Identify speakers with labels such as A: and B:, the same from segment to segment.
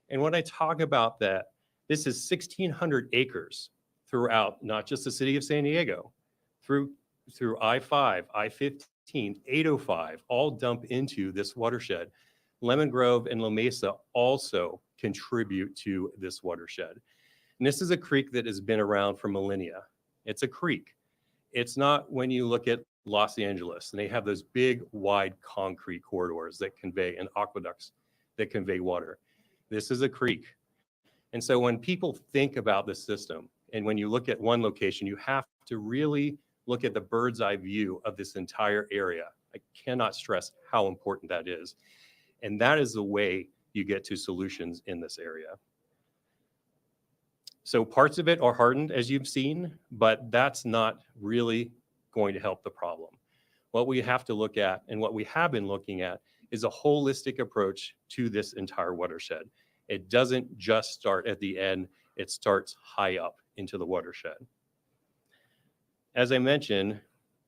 A: And when I talk about that, this is 1,600 acres throughout not just the city of San Diego, through I-5, I-15, 805, all dump into this watershed. Lemon Grove and La Mesa also contribute to this watershed. And this is a creek that has been around for millennia. It's a creek. It's not when you look at Los Angeles and they have those big, wide concrete corridors that convey and aqueducts that convey water. This is a creek. And so when people think about this system, and when you look at one location, you have to really look at the bird's eye view of this entire area. I cannot stress how important that is. And that is the way you get to solutions in this area. So parts of it are hardened, as you've seen, but that's not really going to help the problem. What we have to look at, and what we have been looking at, is a holistic approach to this entire watershed. It doesn't just start at the end, it starts high up into the watershed. As I mentioned,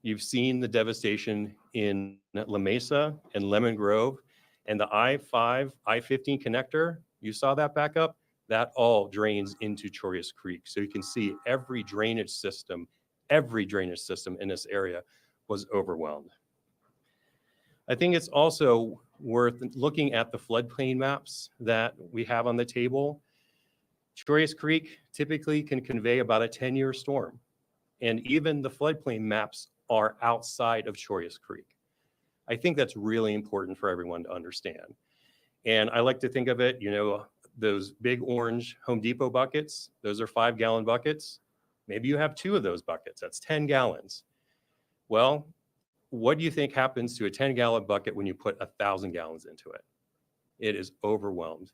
A: you've seen the devastation in La Mesa and Lemon Grove, and the I-5, I-15 connector, you saw that back up? That all drains into Choyas Creek. So you can see every drainage system in this area was overwhelmed. I think it's also worth looking at the floodplain maps that we have on the table. Choyas Creek typically can convey about a 10-year storm. And even the floodplain maps are outside of Choyas Creek. I think that's really important for everyone to understand. And I like to think of it, those big orange Home Depot buckets, those are 5-gallon buckets. Maybe you have 2 of those buckets, that's 10 gallons. Well, what do you think happens to a 10-gallon bucket when you put 1,000 gallons into it? It is overwhelmed.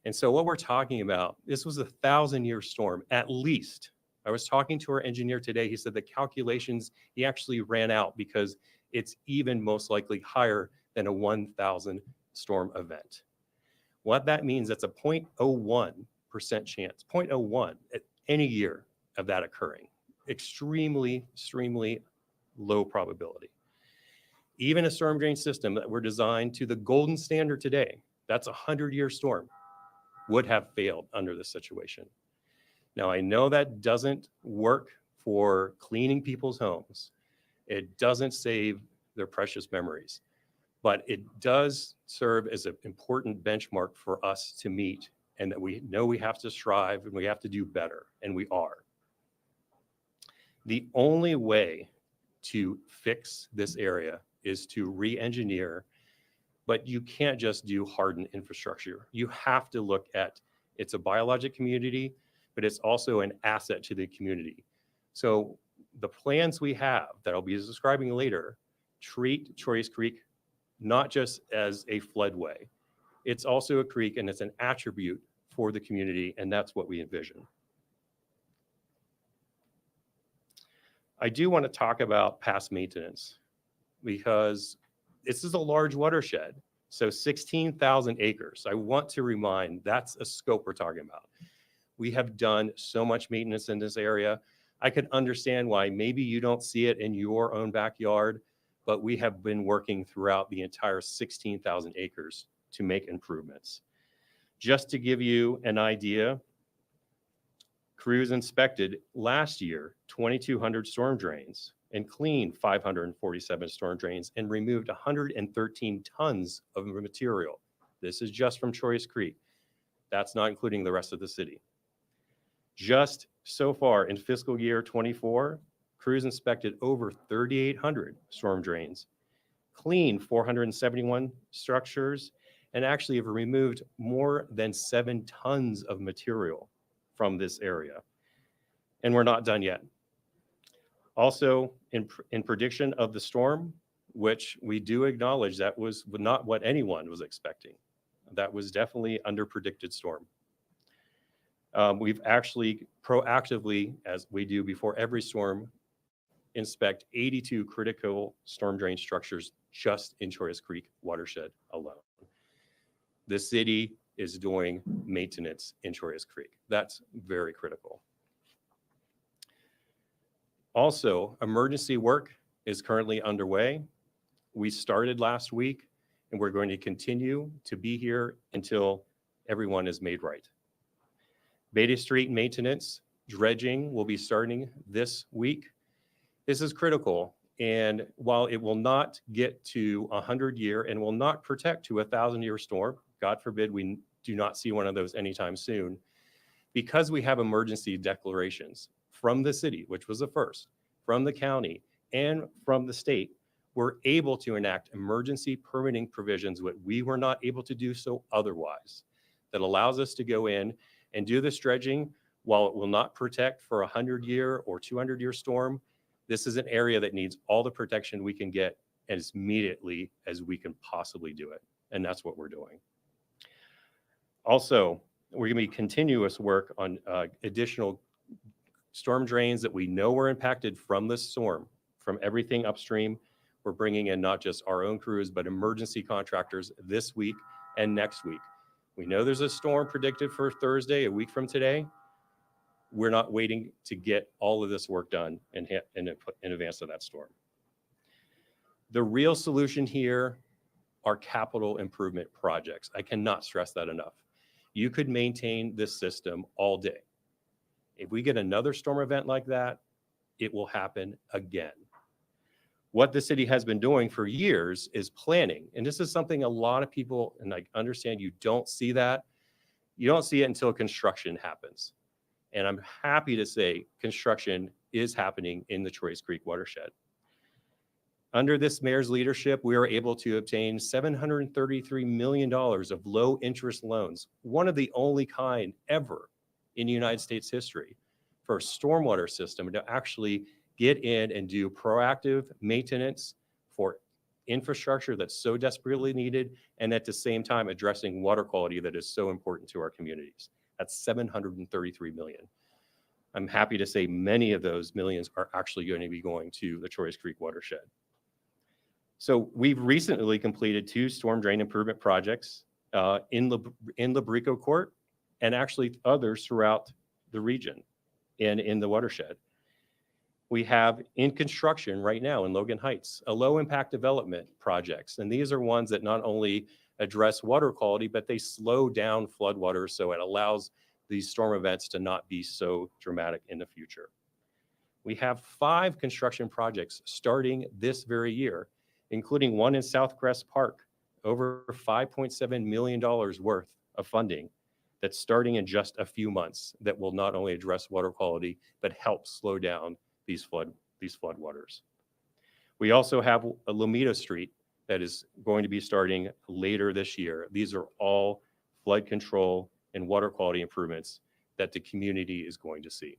A: And so what we're talking about, this was a 1,000-year storm, at least. I was talking to our engineer today. He said the calculations, he actually ran out because it's even most likely higher than a 1,000 storm event. What that means, that's a 0.01% chance, 0.01 at any year of that occurring. Extremely, extremely low probability. Even a storm drain system that were designed to the golden standard today, that's a 100-year storm, would have failed under this situation. Now, I know that doesn't work for cleaning people's homes. It doesn't save their precious memories, but it does serve as an important benchmark for us to meet, and that we know we have to strive and we have to do better, and we are. The only way to fix this area is to re-engineer, but you can't just do hardened infrastructure. You have to look at, it's a biologic community, but it's also an asset to the community. So the plans we have that I'll be describing later treat Choyas Creek not just as a floodway. It's also a creek and it's an attribute for the community, and that's what we envision. I do want to talk about past maintenance because this is a large watershed. So 16,000 acres. I want to remind that's a scope we're talking about. We have done so much maintenance in this area. I can understand why maybe you don't see it in your own backyard, but we have been working throughout the entire 16,000 acres to make improvements. Just to give you an idea, crews inspected last year 2,200 storm drains and cleaned 547 storm drains and removed 113 tons of material. This is just from Choyas Creek. That's not including the rest of the city. Just so far in fiscal year 24, crews inspected over 3,800 storm drains, cleaned 471 structures, and actually have removed more than 7 tons of material from this area. And we're not done yet. Also, in prediction of the storm, which we do acknowledge that was not what anyone was expecting. That was definitely under-predicted storm. We've actually proactively, as we do before every storm, inspect 82 critical storm drain structures just in Choyas Creek watershed alone. The city is doing maintenance in Choyas Creek. That's very critical. Also, emergency work is currently underway. We started last week, and we're going to continue to be here until everyone is made right. Beta Street maintenance, dredging will be starting this week. This is critical. And while it will not get to 100-year and will not protect to a 1,000-year storm, God forbid we do not see one of those anytime soon, because we have emergency declarations from the city, which was the first, from the county, and from the state, we're able to enact emergency permitting provisions that we were not able to do so otherwise. That allows us to go in and do this dredging. While it will not protect for a 100-year or 200-year storm, this is an area that needs all the protection we can get as immediately as we can possibly do it. And that's what we're doing. Also, we're going to be continuous work on additional storm drains that we know were impacted from this storm, from everything upstream. We're bringing in not just our own crews, but emergency contractors this week and next week. We know there's a storm predicted for Thursday, a week from today. We're not waiting to get all of this work done in advance of that storm. The real solution here are capital improvement projects. I cannot stress that enough. You could maintain this system all day. If we get another storm event like that, it will happen again. What the city has been doing for years is planning. And this is something a lot of people, and I understand you don't see that. You don't see it until construction happens. And I'm happy to say construction is happening in the Troyes Creek watershed. Under this mayor's leadership, we were able to obtain $733 million of low interest loans, one of the only kind ever in United States history for a stormwater system to actually get in and do proactive maintenance for infrastructure that's so desperately needed, and at the same time addressing water quality that is so important to our communities. That's $733 million. I'm happy to say many of those millions are actually going to be going to the Troyes Creek watershed. So we've recently completed 2 storm drain improvement projects in Labrico Court, and actually others throughout the region and in the watershed. We have in construction right now in Logan Heights, a low impact development projects. And these are ones that not only address water quality, but they slow down floodwaters, so it allows these storm events to not be so dramatic in the future. We have 5 construction projects starting this very year, including one in Southcrest Park, over $5.7 million worth of funding that's starting in just a few months that will not only address water quality, but help slow down these floodwaters. We also have a Lomita Street that is going to be starting later this year. These are all flood control and water quality improvements that the community is going to see.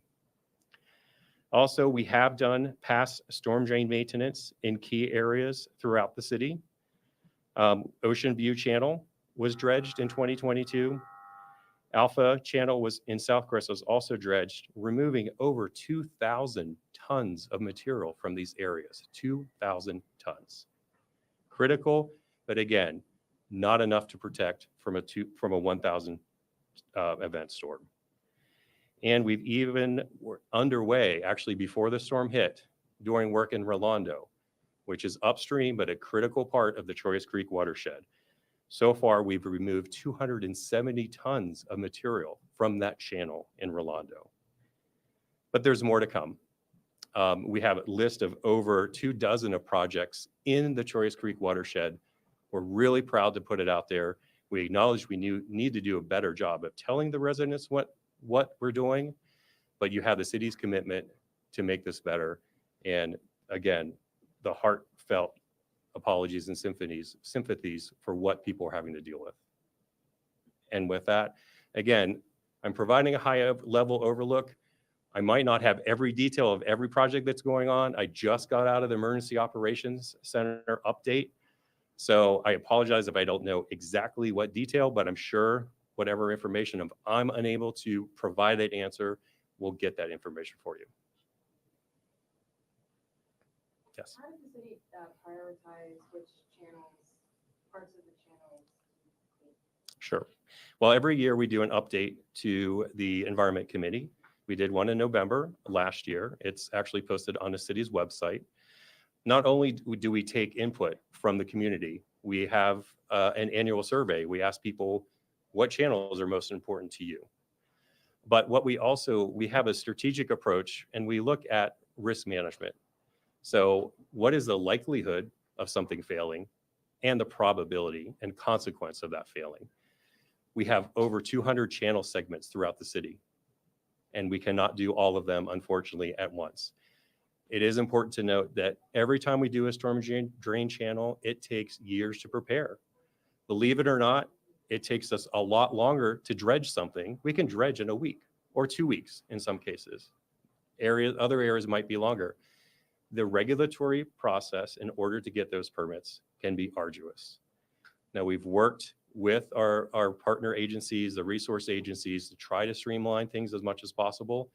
A: Also, we have done past storm drain maintenance in key areas throughout the city. Ocean View Channel was dredged in 2022. Alpha Channel was in Southcrest was also dredged, removing over 2,000 tons of material from these areas, 2,000 tons. Critical, but again, not enough to protect from a 1,000 event storm. And we've even were underway, actually before the storm hit, doing work in Rolando, which is upstream, but a critical part of the Troyes Creek watershed. So far, we've removed 270 tons of material from that channel in Rolando. But there's more to come. We have a list of over 24 of projects in the Troyes Creek watershed. We're really proud to put it out there. We acknowledge we need to do a better job of telling the residents what we're doing, but you have the city's commitment to make this better. And again, the heartfelt apologies and sympathies for what people are having to deal with. And with that, again, I'm providing a high level overlook. I might not have every detail of every project that's going on. I just got out of the Emergency Operations Center update. So I apologize if I don't know exactly what detail, but I'm sure whatever information I'm unable to provide that answer, we'll get that information for you. Yes.
B: How does the city prioritize which channels, parts of the channels?
A: Sure. Well, every year we do an update to the Environment Committee. We did one in November last year. It's actually posted on the city's website. Not only do we take input from the community, we have an annual survey. We ask people What channels are most important to you? But what we have a strategic approach and we look at risk management. So what is the likelihood of something failing and the probability and consequence of that failing? We have over 200 channel segments throughout the city, and we cannot do all of them, unfortunately, at once. It is important to note that every time we do a storm drain channel, it takes years to prepare. Believe it or not, it takes us a lot longer to dredge something. We can dredge in a week or 2 weeks in some cases. Other areas might be longer. The regulatory process in order to get those permits can be arduous. Now, we've worked with our partner agencies, the resource agencies, to try to streamline things as much as possible.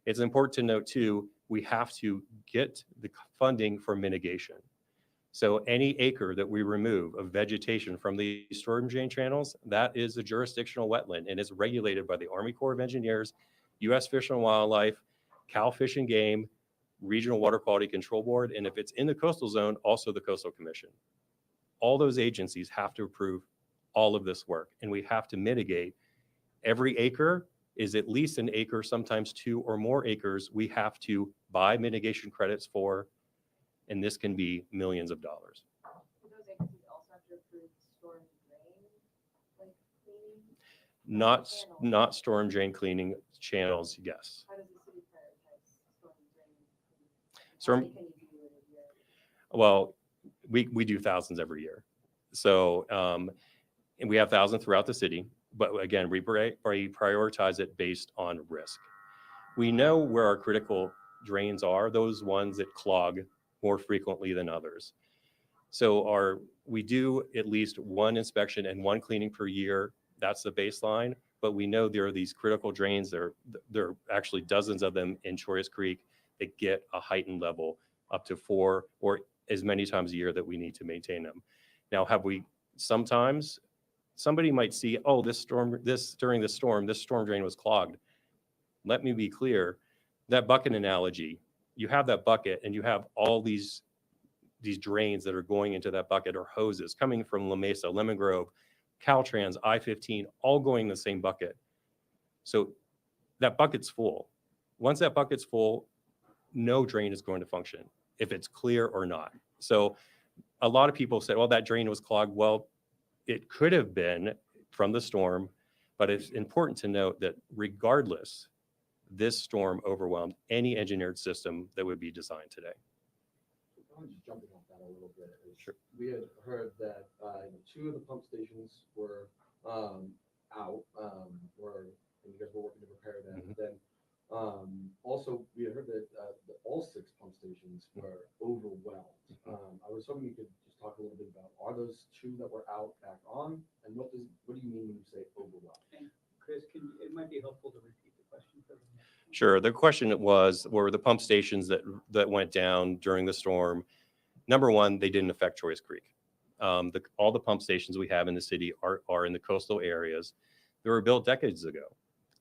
A: It's important to note too, we have to get the funding for mitigation. So any acre that we remove of vegetation from the storm drain channels, that is a jurisdictional wetland and is regulated by the Army Corps of Engineers, U.S. Fish and Wildlife, Cal Fish and Game, Regional Water Quality Control Board, and if it's in the coastal zone, also the Coastal Commission. All those agencies have to approve all of this work, and we have to mitigate. Every acre is at least an acre, sometimes 2 or more acres, we have to buy mitigation credits for, and this can be millions of dollars.
B: Do those agencies also have to approve storm drain, like cleaning?
A: Not storm drain cleaning channels, yes.
B: How does the city prioritize storm drain cleaning?
A: Storm-
B: How many can you do in a year?
A: Well, we do thousands every year. So, and we have thousands throughout the city, but again, we prioritize it based on risk. We know where our critical drains are, those ones that clog more frequently than others. So we do at least one inspection and one cleaning per year. That's the baseline, but we know there are these critical drains. There are actually dozens of them in Choris Creek that get a heightened level up to 4 or as many times a year that we need to maintain them. Now, sometimes somebody might see, oh, during this storm, this storm drain was clogged. Let me be clear, that bucket analogy, you have that bucket and you have all these drains that are going into that bucket, or hoses coming from La Mesa, Lemon Grove, Caltrans, I-15, all going in the same bucket. So that bucket's full. Once that bucket's full, no drain is going to function if it's clear or not. So a lot of people say, well, that drain was clogged. Well, it could have been from the storm, but it's important to note that regardless, this storm overwhelmed any engineered system that would be designed today.
C: I'm just jumping off that a little bit.
A: Sure.
C: We had heard that 2 of the pump stations were out, and you guys were working to repair them.
A: Mhm.
C: Then also we had heard that all 6 pump stations were overwhelmed. I was hoping you could just talk a little bit about, are those 2 that were out back on, and what do you mean when you say overwhelmed?
D: And Chris, it might be helpful to repeat the question for them.
A: Sure. The question were the pump stations that went down during the storm. Number one, they didn't affect Choris Creek. All the pump stations we have in the city are in the coastal areas. They were built decades ago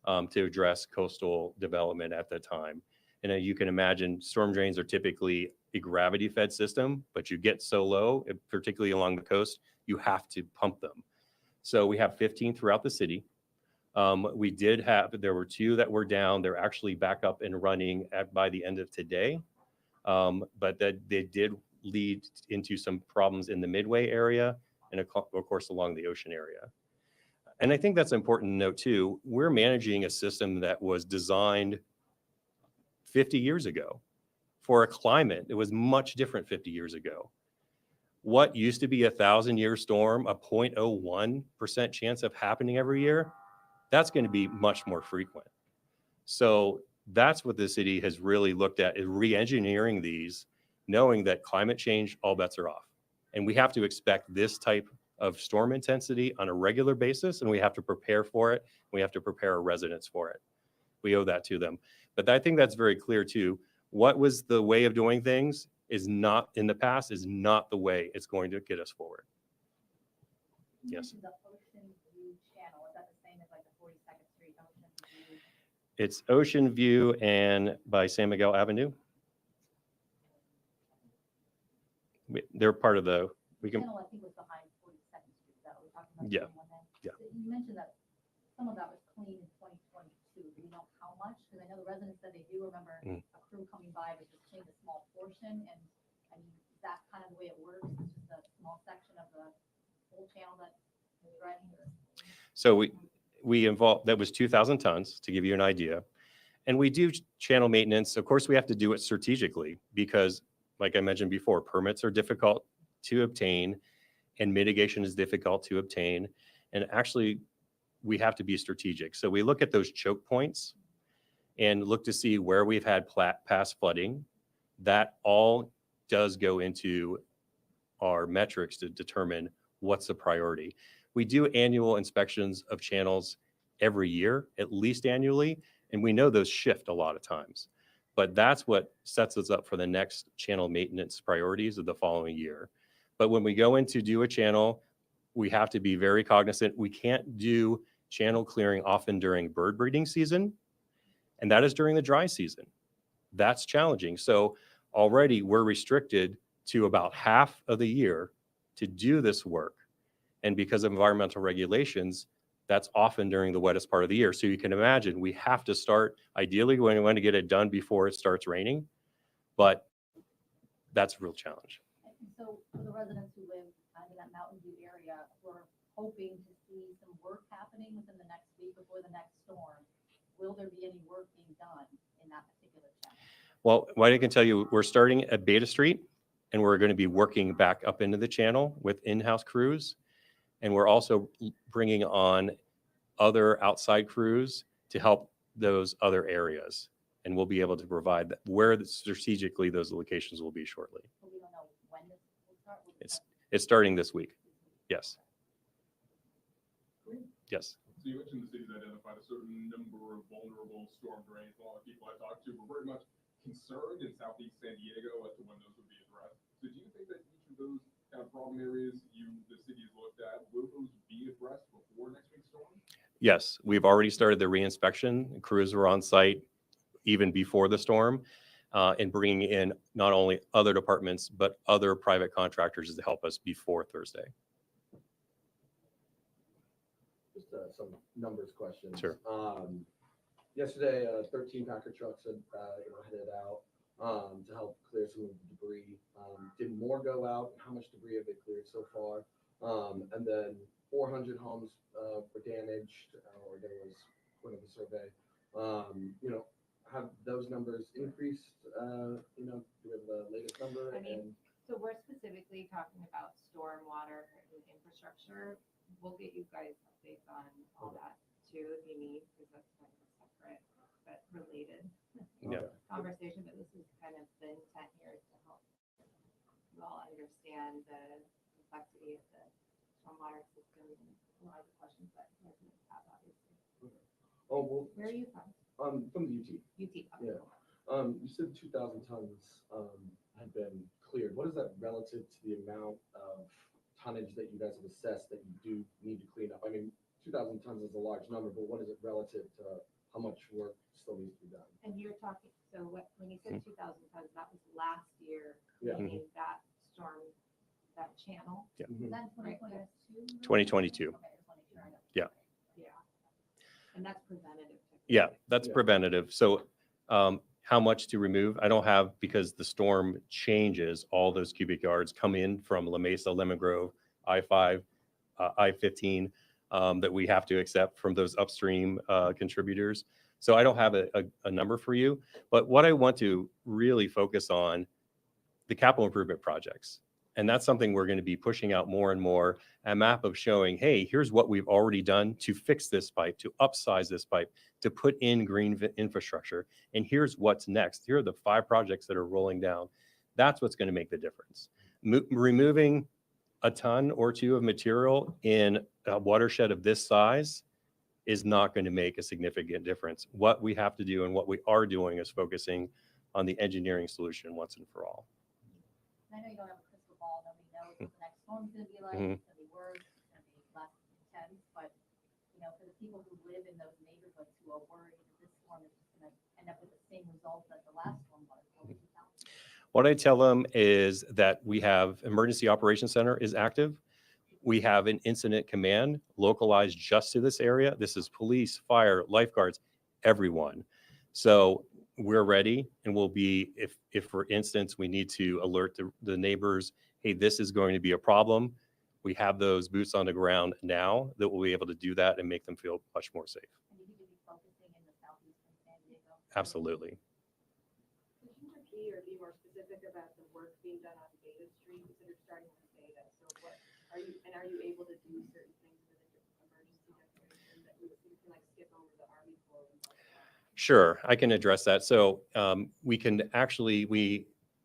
A: to address coastal development at the time. And you can imagine storm drains are typically a gravity-fed system, but you get so low, particularly along the coast, you have to pump them. So we have 15 throughout the city. There were 2 that were down. They're actually back up and running by the end of today. But they did lead into some problems in the Midway area and of course along the ocean area. And I think that's important to note too. We're managing a system that was designed 50 years ago for a climate that was much different 50 years ago. What used to be a 1,000-year storm, a 0.01% chance of happening every year, that's going to be much more frequent. So that's what the city has really looked at, is re-engineering these, knowing that climate change, all bets are off. And we have to expect this type of storm intensity on a regular basis, and we have to prepare for it. We have to prepare our residents for it. We owe that to them. But I think that's very clear too. What was the way of doing things is not, in the past, is not the way it's going to get us forward. Yes.
E: The Ocean View channel, is that the same as like the 42nd Street Ocean View?
A: It's Ocean View and by San Miguel Avenue. They're part of the, we can,
E: Channel, I think, was behind 42nd Street. Is that what we're talking about?
A: Yeah.
E: The same one then?
A: Yeah.
E: So you mentioned that some of that was clean in 2022. Do you know how much? Because I know the residents said they do remember
A: Mm.
E: a crew coming by, but just cleaned a small portion. And I mean, is that kind of the way it works? It's just a small section of the whole channel that is driving or?
A: So we involved, that was 2,000 tons, to give you an idea. And we do channel maintenance. Of course, we have to do it strategically because, like I mentioned before, permits are difficult to obtain and mitigation is difficult to obtain. And actually, we have to be strategic. So we look at those choke points and look to see where we've had past flooding. That all does go into our metrics to determine what's the priority. We do annual inspections of channels every year, at least annually, and we know those shift a lot of times. But that's what sets us up for the next channel maintenance priorities of the following year. But when we go in to do a channel, we have to be very cognizant. We can't do channel clearing often during bird breeding season, and that is during the dry season. That's challenging. So already we're restricted to about half of the year to do this work. And because of environmental regulations, that's often during the wettest part of the year. So you can imagine we have to start, ideally we want to get it done before it starts raining, but that's a real challenge.
E: And so for the residents who live kind of in that Mountain View area, we're hoping to see some work happening within the next week before the next storm. Will there be any work being done in that particular channel?
A: Well, what I can tell you, we're starting at Beta Street and we're going to be working back up into the channel with in-house crews. And we're also bringing on other outside crews to help those other areas. And we'll be able to provide where strategically those locations will be shortly.
E: So we don't know when this will start. Will it
A: It's
E: start
A: It's starting this week.
E: this week?
A: Yes. Yes.
F: So you mentioned the city's identified a certain number of vulnerable storm drains. A lot of people I talked to were very much concerned in southeast San Diego as to when those would be addressed. So do you think that each of those kind of problem areas the city has looked at, will those be addressed before next week's storm?
A: Yes, we've already started the reinspection. Crews were on site even before the storm, and bringing in not only other departments, but other private contractors to help us before Thursday.
C: Just some numbers questions.
A: Sure.
C: Yesterday, 13 Packer trucks had headed out to help clear some of the debris. Did more go out? How much debris have they cleared so far? And then 400 homes were damaged, or there was one of the survey. Have those numbers increased? Do we have the latest number?
B: I mean, So we're specifically talking about stormwater and infrastructure. We'll get you guys updates on all that too, if you need, because that's kind of a separate but related
A: Yeah.
B: conversation. But this is kind of the intent here is to help you all understand the complexity of the stormwater system and a lot of the questions that residents have, obviously.
C: Oh, well,
B: Where are you from?
C: from the UT.
B: UT.
C: Yeah. You said 2,000 tons had been cleared. What is that relative to the amount of tonnage that you guys have assessed that you do need to clean up? I mean, 2,000 tons is a large number, but what is it relative to how much work still needs to be done?
B: And you're talking, so when you said 2,000 tons, that was last year,
C: Yeah.
B: cleaning that storm, that channel?
A: Yeah.
E: Is that 2022?
A: 2022.
E: Okay, I just wanna make sure I know.
A: Yeah.
B: Yeah. And that's preventative.
A: Yeah, that's
C: Yeah.
A: preventative. So how much to remove? I don't have, because the storm changes, all those cubic yards come in from La Mesa, Lemon Grove, I-5, I-15 that we have to accept from those upstream contributors. So I don't have a number for you, but what I want to really focus on, the capital improvement projects. And that's something we're going to be pushing out more and more, a map of showing, hey, here's what we've already done to fix this pipe, to upsize this pipe, to put in green infrastructure. And here's what's next. Here are the 5 projects that are rolling down. That's what's going to make the difference. Removing a ton or 2 of material in a watershed of this size is not going to make a significant difference. What we have to do and what we are doing is focusing on the engineering solution once and for all.
E: I know you don't have a crystal ball, nobody knows what the next storm's gonna be like,
A: Mhm.
E: it's gonna be worse, it's gonna be less intense, but, for the people who live in those neighborhoods who are worried that this storm is just gonna end up with the same results that the last storm was, what would you tell them?
A: What I tell them is that we have Emergency Operations Center is active. we have an incident command localized just to this area. This is police, fire, lifeguards, everyone. So we're ready, and we'll be, if for instance, we need to alert the neighbors, hey, this is going to be a problem. We have those boots on the ground now that will be able to do that and make them feel much more safe.
E: And you need to be focusing in the southeastern San Diego.
A: Absolutely.
B: Could you repeat or be more specific about the work being done on Beta Street? You said you're starting with Beta, so what, are you able to do certain things with an emergency declaration that you can like skip over the Army Corps and stuff?
A: Sure, I can address that. So we can actually,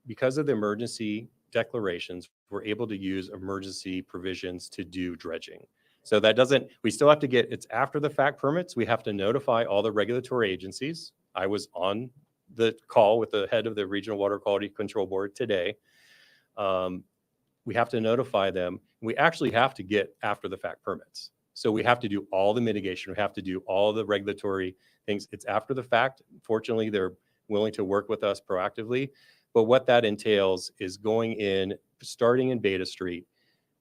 A: because of the emergency declarations, we're able to use emergency provisions to do dredging. So that doesn't, we still have to get, it's after the fact permits. We have to notify all the regulatory agencies. I was on the call with the head of the Regional Water Quality Control Board today. We have to notify them. We actually have to get after the fact permits. So we have to do all the mitigation. We have to do all the regulatory things. It's after the fact. Fortunately, they're willing to work with us proactively. But what that entails is going in, starting in Beta Street,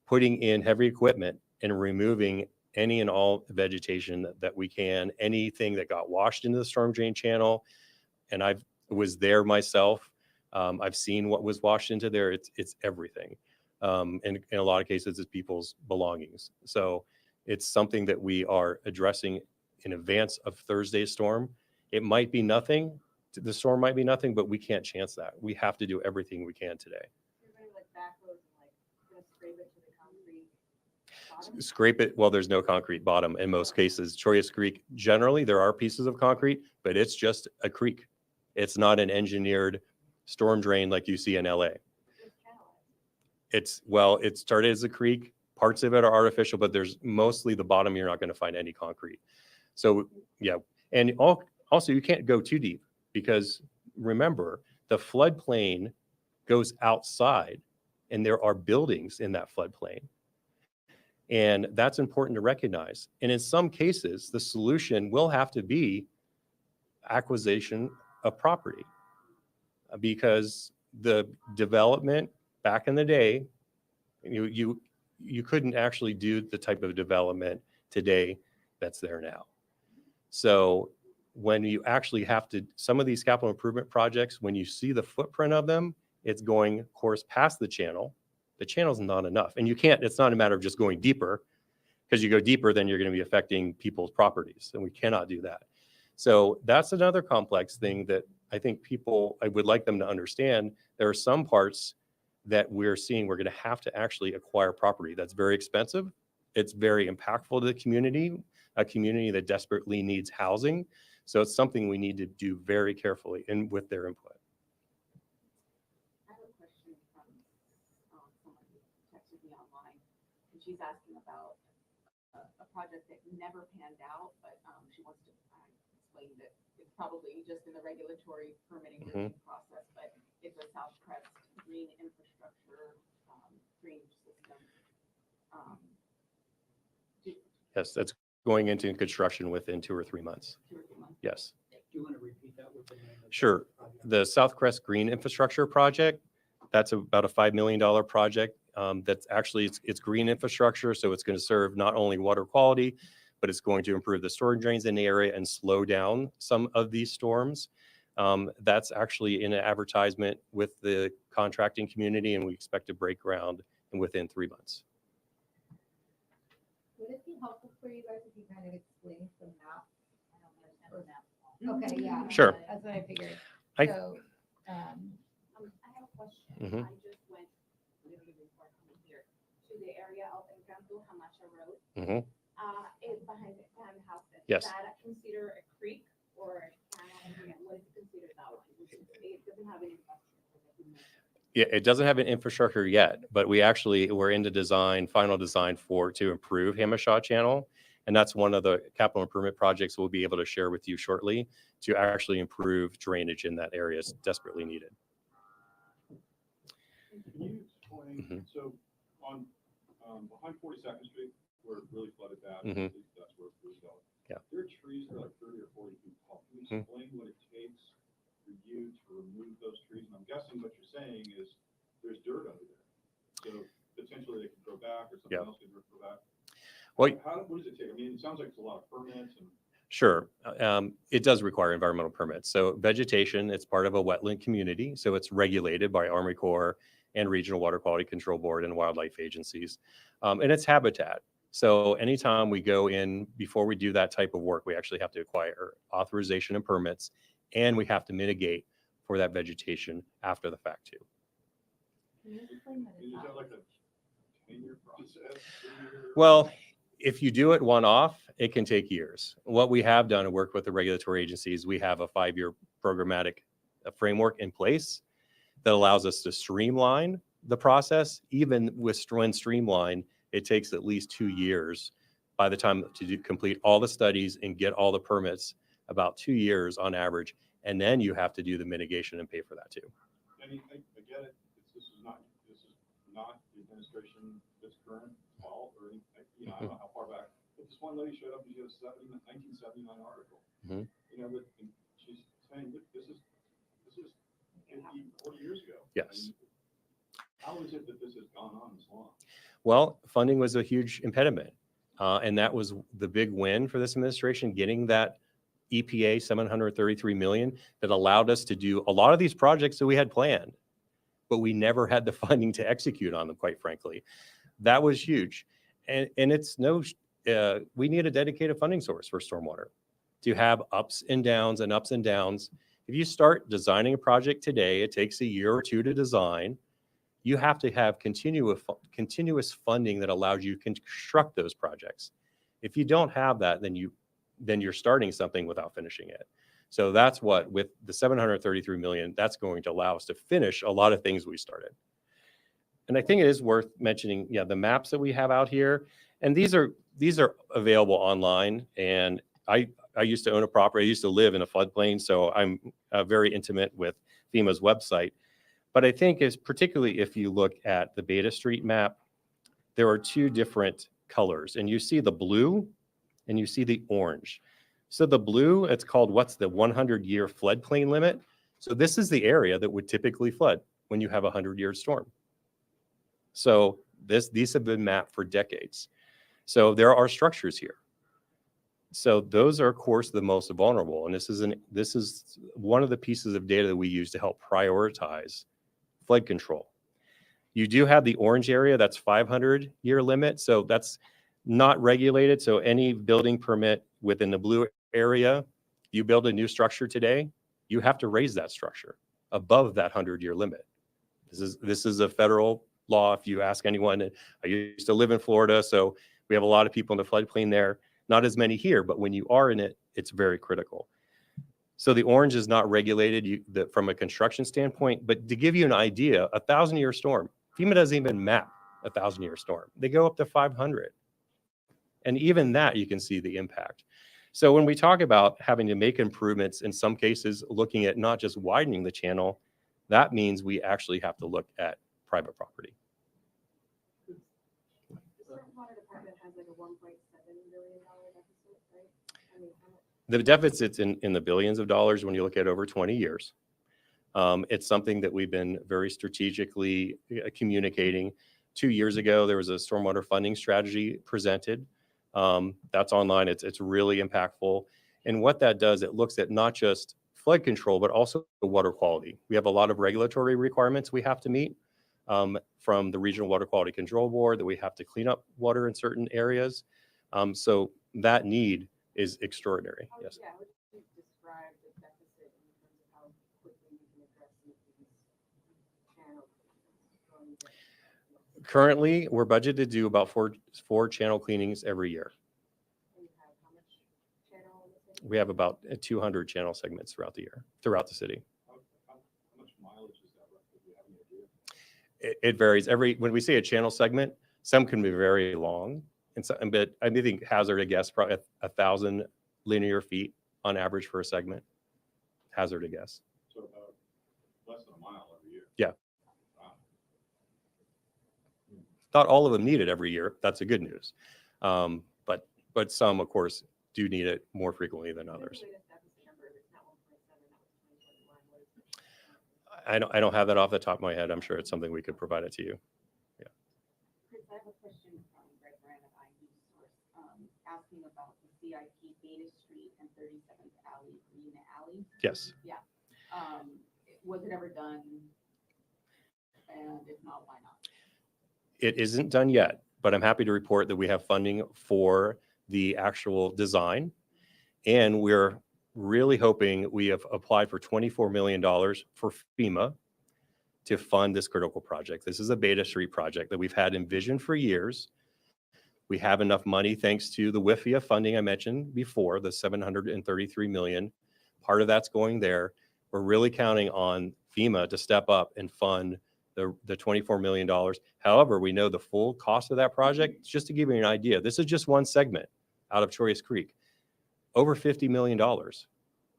A: putting in heavy equipment and removing any and all vegetation that we can, anything that got washed into the storm drain channel. And I was there myself. I've seen what was washed into there. It's everything. And in a lot of cases, it's people's belongings. So it's something that we are addressing in advance of Thursday's storm. It might be nothing. The storm might be nothing, but we can't chance that. We have to do everything we can today.
B: You're going to like backloads and like gonna scrape it to the concrete bottom?
A: Scrape it. Well, there's no concrete bottom in most cases. Choyas Creek, generally, there are pieces of concrete, but it's just a creek. It's not an engineered storm drain like you see in LA.
B: Just channelize.
A: Well, it started as a creek. Parts of it are artificial, but there's mostly the bottom. You're not going to find any concrete. So yeah. And also you can't go too deep because remember the floodplain goes outside and there are buildings in that floodplain. And that's important to recognize. And in some cases, the solution will have to be acquisition of property because the development back in the day, you couldn't actually do the type of development today that's there now. So when you actually have to, some of these capital improvement projects, when you see the footprint of them, it's going, of course, past the channel. The channel's not enough. And you can't, it's not a matter of just going deeper, because you go deeper, then you're going to be affecting people's properties. And we cannot do that. So that's another complex thing that I think I would like them to understand. There are some parts that we're seeing we're going to have to actually acquire property. That's very expensive. It's very impactful to the community, a community that desperately needs housing. So it's something we need to do very carefully and with their input.
B: I have a question from someone who texted me online, and she's asking about a project that never panned out, but she wants to explain that it's probably just in the regulatory permitting review process, but it's a South Crest green infrastructure drainage system.
A: Yes, that's going into construction within 2 or 3 months.
B: 2 or 3 months.
A: Yes.
D: Do you want to repeat that with the name of the
A: Sure.
D: project?
A: The South Crest Green Infrastructure Project, that's about a $5 million project. That's actually, it's green infrastructure, so it's going to serve not only water quality, but it's going to improve the storm drains in the area and slow down some of these storms. That's actually in an advertisement with the contracting community, and we expect to break ground within 3 months.
G: Would it be helpful for you guys if you kind of explained the map?
E: I don't understand the map.
G: Okay, yeah.
A: Sure.
G: That's what I figured.
A: I-
G: So,
B: I have a question.
A: Mhm.
B: I just went, literally before coming here, to the area out in Campo Hamacha Road.
A: Mhm.
B: It's behind the house.
A: Yes.
B: Is that considered a creek or a canal? What is it considered that one? It doesn't have any.
A: Yeah, it doesn't have an infrastructure yet, but we're into final design to improve Hamishaw Channel. And that's one of the capital improvement projects we'll be able to share with you shortly to actually improve drainage in that area. It's desperately needed.
H: Can you explain,
A: Mhm.
H: so on, behind 42nd Street, where it really flooded bad,
A: Mhm.
H: at least that's where it was going.
A: Yeah.
H: There are trees that are like 30 or 40 feet tall. Can you
A: Mhm.
H: explain what it takes for you to remove those trees? And I'm guessing what you're saying is there's dirt under there. So potentially they could grow back. back or something
A: Yeah.
H: else get ripped for that.
A: Well,
H: What does it take? I mean, it sounds like it's a lot of permits and.
A: sure. It does require environmental permits. So vegetation, it's part of a wetland community. So it's regulated by Army Corps and Regional Water Quality Control Board and wildlife agencies. And it's habitat. So anytime we go in, before we do that type of work, we actually have to acquire authorization and permits, and we have to mitigate for that vegetation after the fact too.
B: Can you explain that
H: Is
B: it's
H: that
B: not?
H: like a 10-year process?
A: Well, if you do it one-off, it can take years. What we have done and worked with the regulatory agencies, we have a 5-year programmatic framework in place that allows us to streamline the process. Even with when streamlined, it takes at least 2 years by the time to complete all the studies and get all the permits, about 2 years on average. And then you have to do the mitigation and pay for that too.
H: I mean, I get it. This is not the administration that's current fault or anything, you know, I don't know how far back. But this one lady showed up and she had a 1979 article.
A: Mhm.
H: You know, but and she's saying, look, this is 50, 40 years ago.
A: Yes.
H: And how is it that this has gone on this long?
A: Well, funding was a huge impediment. And that was the big win for this administration, getting that EPA 733 million that allowed us to do a lot of these projects that we had planned, but we never had the funding to execute on them, quite frankly. That was huge. And it's we need a dedicated funding source for stormwater to have ups and downs and ups and downs. If you start designing a project today, it takes a year or two to design. You have to have continuous funding that allows you to construct those projects. If you don't have that, then you're starting something without finishing it. So that's what, with the 733 million, that's going to allow us to finish a lot of things we started. And I think it is worth mentioning, the maps that we have out here, and these are available online. And I used to own a property. I used to live in a floodplain, so I'm very intimate with FEMA's website. But I think particularly if you look at the Beta Street map, there are two different colors, and you see the blue and you see the orange. So the blue, it's called what's the 100-year floodplain limit. So this is the area that would typically flood when you have a 100-year storm. So these have been mapped for decades. So there are structures here. So those are, of course, the most vulnerable. And this is one of the pieces of data that we use to help prioritize flood control. You do have the orange area, that's 500-year limit. So that's not regulated. So any building permit within the blue area, you build a new structure today, you have to raise that structure above that 100-year limit. This is a federal law. If you ask anyone, I used to live in Florida, so we have a lot of people in the floodplain there. Not as many here, but when you are in it, it's very critical. So the orange is not regulated from a construction standpoint, but to give you an idea, a 1,000-year storm, FEMA doesn't even map a 1,000-year storm. They go up to 500. And even that, you can see the impact. So when we talk about having to make improvements, in some cases, looking at not just widening the channel, that means we actually have to look at private property.
B: The stormwater department has like a $1.7 billion deficit, right? I mean, how much?
A: The deficit's in the billions of dollars when you look at over 20 years. It's something that we've been very strategically communicating. 2 years ago, there was a stormwater funding strategy presented. That's online. It's really impactful. And what that does, it looks at not just flood control, but also the water quality. We have a lot of regulatory requirements we have to meet from the Regional Water Quality Control Board, that we have to clean up water in certain areas. So that need is extraordinary. Yes.
B: Yeah, how would you describe the deficit in terms of how quickly you can address some of these channels?
A: Currently, we're budgeted to do about four channel cleanings every year.
B: And you have how much channel in the city?
A: We have about 200 channel segments throughout the year, throughout the city.
H: How much mileage is that roughly? Do you have any idea?
A: It varies. When we say a channel segment, some can be very long, but I think hazard a guess, probably 1,000 linear feet on average for a segment. Hazard a guess.
H: So about less than a mile every year.
A: Yeah.
H: Wow.
A: Not all of them need it every year. That's the good news. But some, of course, do need it more frequently than others.
B: The latest deficit number, if it's not 1.7, that was 2021. What is it?
A: I don't have that off the top of my head. I'm sure it's something we could provide it to you.
B: Chris, I have have a question from Greg Brand of IU Source, asking about the CIP Beta Street and 37th Alley, Green Alley.
A: Yes.
B: Was it ever done? And if not, why not?
A: It isn't done yet, but I'm happy to report that we have funding for the actual design. And we're really hoping, we have applied for $24 million for FEMA to fund this critical project. This is a Beta Street project that we've had envisioned for years. We have enough money thanks to the WIFIA funding I mentioned before, the $733 million. Part of that's going there. We're really counting on FEMA to step up and fund the $24 million. However, we know the full cost of that project, just to give you an idea, this is just one segment out of Choice Creek, over $50 million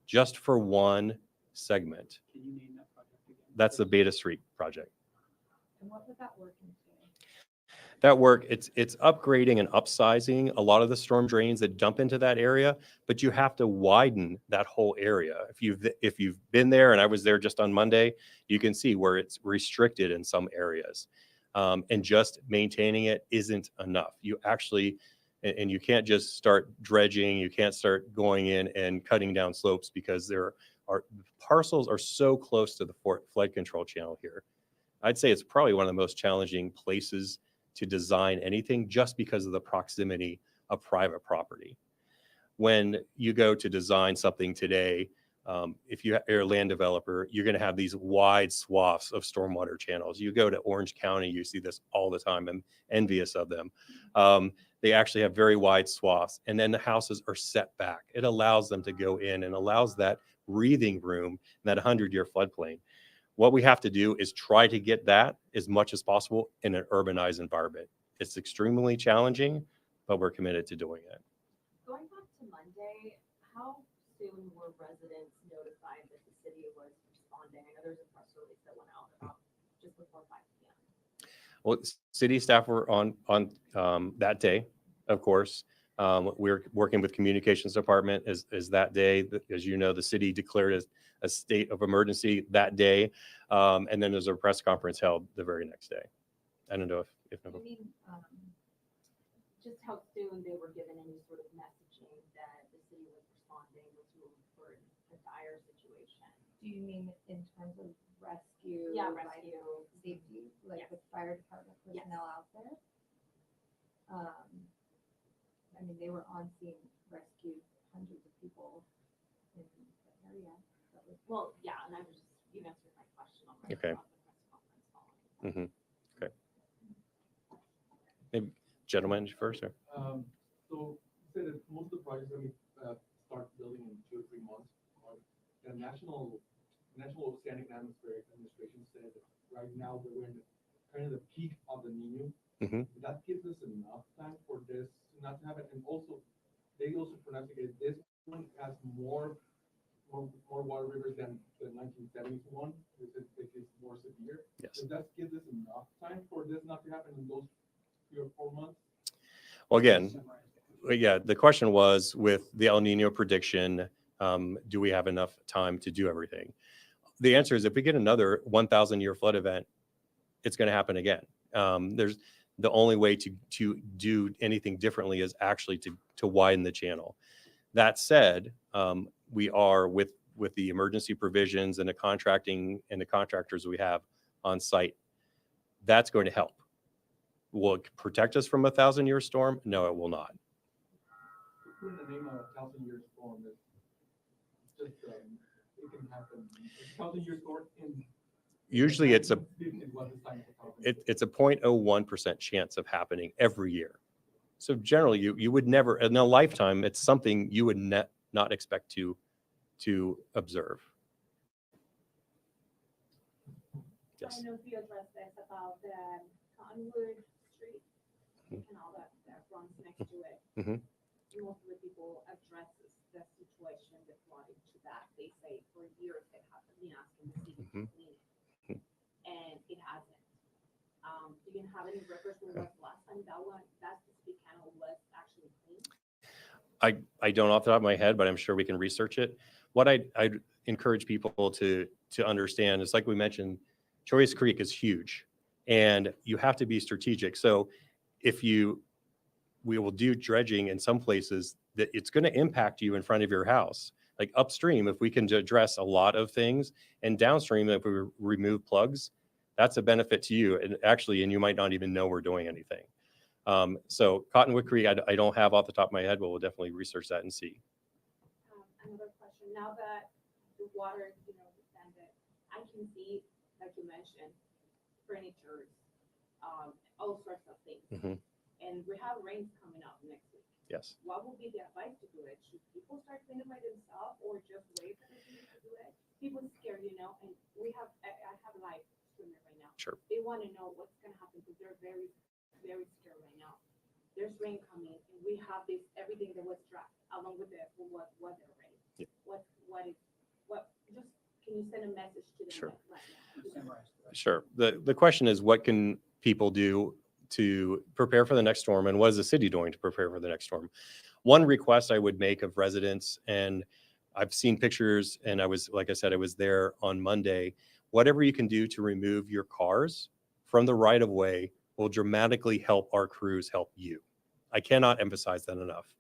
A: just for one segment.
D: Can you name that project again?
A: That's the Beta Street project.
G: And what would that work into?
A: That work, it's upgrading and upsizing a lot of the storm drains that dump into that area, but you have to widen that whole area. If you've been there, and I was there just on Monday, you can see where it's restricted in some areas. And just maintaining it isn't enough. You actually, and you can't just start dredging, you can't start going in and cutting down slopes, because parcels are so close to the flood control channel here. I'd say it's probably one of the most challenging places to design anything, just because of the proximity of private property. When you go to design something today, if you're a land developer, you're going to have these wide swaths of stormwater channels. You go to Orange County, you see this all the time. I'm envious of them. They actually have very wide swaths, and then the houses are set back. It allows them to go in and allows that breathing room in that 100-year floodplain. What we have to do is try to get that as much as possible in an urbanized environment. It's extremely challenging, but we're committed to doing it.
I: Going back to Monday, how soon were residents notified that the city was responding? I know there's a press release that went out about just before 5 p.m.
A: Well, city staff were on that day, of course. We're working with communications department as that day. As you know, the city declared a state of emergency that day. And then there's a press conference held the very next day. I don't know if
I: I mean, just how soon they were given any sort of messaging that the city was responding for a dire situation.
G: Do you mean in terms of rescue?
I: Yeah,
G: like
I: rescue.
G: Safety, like
I: Yes.
G: with fire department
I: Yes.
G: personnel out there? I mean, they were on scene, rescued hundreds of people in the area. That was-
I: Well, yeah, and I was just, you answered my question on my
A: Okay.
I: about the press conference following.
A: Okay. Maybe gentlemen first, or?
C: So you said that most of the projects that we start building in 2 or 3 months, the National Oceanic and Atmospheric Administration said that right now we're in kind of the peak of the Nino.
A: Mhm.
C: That gives us enough time for this not to happen. And also, they also prognosticated this one has more water rivers than the 1970s one. It's more severe.
A: Yes.
C: Does that give us enough time for this not to happen in those 3 or 4 months?
A: Well, again,
D: Summarize it.
A: well, yeah, the question was, with the El Nino prediction, do we have enough time to do everything? The answer is, if we get another 1,000-year flood event, it's going to happen again. There's the only way to do anything differently is actually to widen the channel. That said, we are with the emergency provisions and the contracting and the contractors we have on site. That's going to help. Will it protect us from a 1,000-year storm? No, it will not.
C: Put in the name of a 1,000-year storm, it's just, it can happen. 1,000-year storm in.
A: Usually it's a
C: 1950 was the sign of a 1,000.
A: it's a 0.01% chance of happening every year. So generally, you would never, in a lifetime, it's something you would not expect to observe. Yes.
B: I know you addressed this about the Conwood Street
A: Mhm.
B: and all that runs next to it.
A: Mhm.
B: Most of the people address the situation replying to that. They say for years they have been asking the city to
A: Mhm.
B: clean it, and it hasn't. Do you have any records when was the last time that specific canal was actually cleaned?
A: I don't off the top of my head, but I'm sure we can research it. What I'd encourage people to understand is, like we mentioned, Choice Creek is huge, and you have to be strategic. So we will do dredging in some places that it's going to impact you in front of your house. Like upstream, if we can address a lot of things, and downstream, if we remove plugs, that's a benefit to you. And actually, and you might not even know we're doing anything. So Cottonwood Creek, I don't have off the top of my head, but we'll definitely research that and see.
B: Another question, now that the water, descended, I can see, like you mentioned, furniture, all sorts of things.
A: Mhm.
B: And we have rains coming up next week.
A: Yes.
B: What would be the advice to do it? Should people start cleaning by themselves or just wait for the city to do it? People are scared, and I have a live swimmer right now.
A: Sure.
B: They want to know what's going to happen because they're very, very scared right now. There's rain coming, and we have everything that was dropped along with the weather already.
A: Yeah.
B: Just can you send a message to them
A: Sure.
B: right now?
D: Summarize.
A: Sure. The question is, what can people do to prepare for the next storm, and what is the city doing to prepare for the next storm? One request I would make of residents, and I've seen pictures, and like I said, I was there on Monday. Whatever you can do to remove your cars from the right of way will dramatically help our crews help you. I cannot emphasize that enough.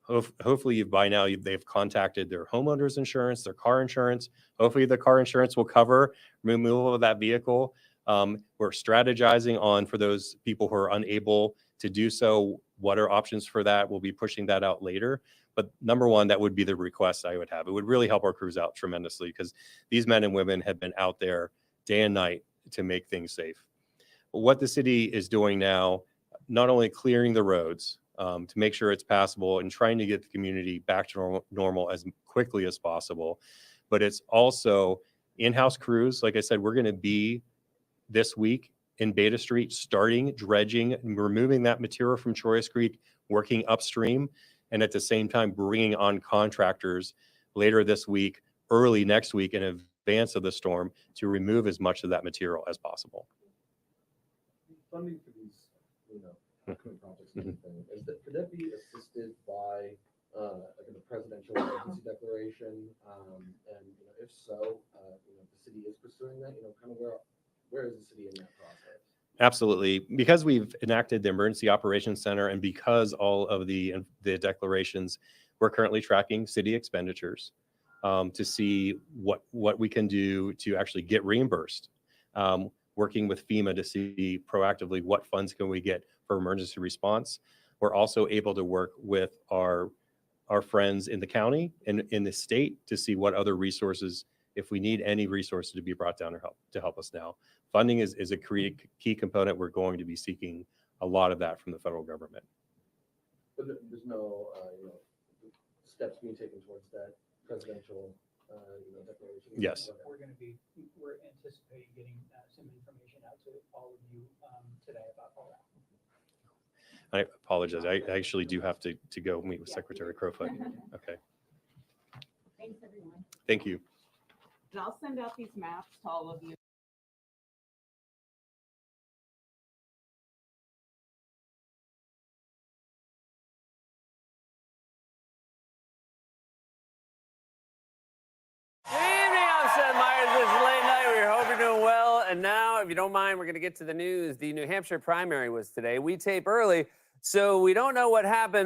A: Hopefully by now they've contacted their homeowners insurance, their car insurance. Hopefully the car insurance will cover removal of that vehicle. We're strategizing on, for those people who are unable to do so, what are options for that. We'll be pushing that out later. But number one, that would be the request I would have. It would really help our crews out tremendously, because these men and women have been out there day and night to make things safe. But what the city is doing now, not only clearing the roads to make sure it's passable and trying to get the community back to normal as quickly as possible, but it's also in-house crews. Like I said, we're going to be this week in Beta Street, starting dredging, removing that material from Troyes Creek, working upstream, and at the same time bringing on contractors later this week, early next week in advance of the storm, to remove as much of that material as possible.
C: Funding for these, upcoming projects and everything, could that be assisted by, like a presidential emergency declaration? And if so, the city is pursuing that, kind of where is the city in that process?
A: Absolutely. Because we've enacted the Emergency Operations Center, and because all of the declarations, we're currently tracking city expenditures to see what we can do to actually get reimbursed. Working with FEMA to see proactively what funds can we get for emergency response. We're also able to work with our friends in the county and in the state to see what other resources, if we need any resources to be brought down to help us now. Funding is a key component. We're going to be seeking a lot of that from the federal government.
C: But there's no, steps being taken towards that presidential, declaration?
A: Yes.
D: We're anticipating getting some information out to all of you today about all that.
A: I apologize. I actually do have to go meet with Secretary Crowfoot. Okay.
B: Thanks, everyone.
A: Thank you.
B: And I'll send out these maps to all of you.
J: Good evening, I'm Seth Meyers. This is Late Night. We hope you're doing well. And now, if you don't mind, we're going to get to the news. The New Hampshire primary was today. We tape early, so we don't know what happened.